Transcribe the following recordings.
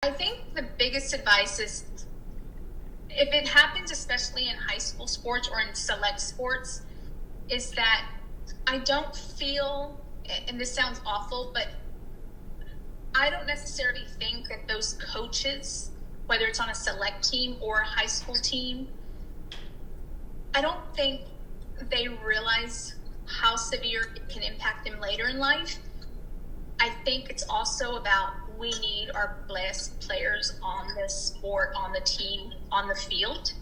I think the biggest advice is, if it happens, especially in high school sports or in select sports, is that I don't feel, and this sounds awful, but I don't necessarily think that those coaches, whether it's on a select team or a high school team, I don't think they realize how severe it can impact them later in life. I think it's also about, we need our best players on the sport, on the team, on the field.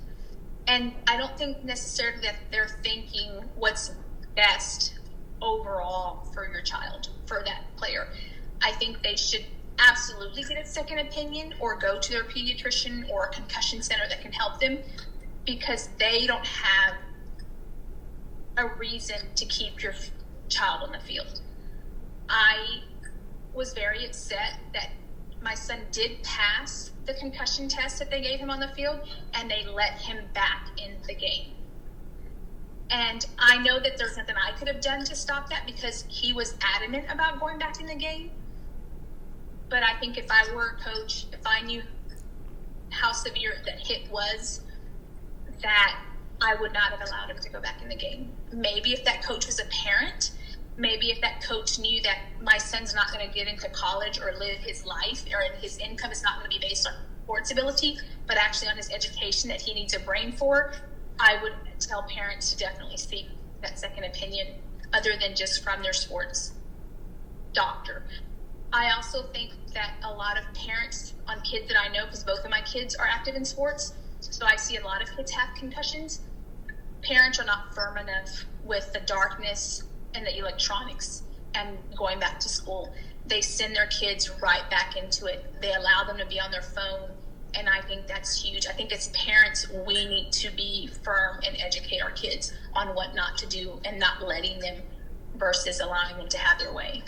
And I don't think necessarily that they're thinking what's best overall for your child, for that player. I think they should absolutely get a second opinion or go to their pediatrician or a concussion center that can help them, because they don't have a reason to keep your child on the field. I was very upset that my son did pass the concussion test that they gave him on the field, and they let him back in the game. And I know that there's nothing I could have done to stop that, because he was adamant about going back in the game. But I think if I were a coach, if I knew how severe that hit was, that I would not have allowed him to go back in the game. Maybe if that coach was a parent, maybe if that coach knew that my son's not going to get into college or live his life, or his income is not going to be based on sports ability, but actually on his education that he needs a brain for, I would tell parents to definitely seek that second opinion other than just from their sports doctor. I also think that a lot of parents on kids that I know, because both of my kids are active in sports, so I see a lot of kids have concussions. Parents are not firm enough with the darkness and the electronics and going back to school. They send their kids right back into it. They allow them to be on their phone, and I think that's huge. I think as parents, we need to be firm and educate our kids on what not to do and not letting them versus allowing them to have their way.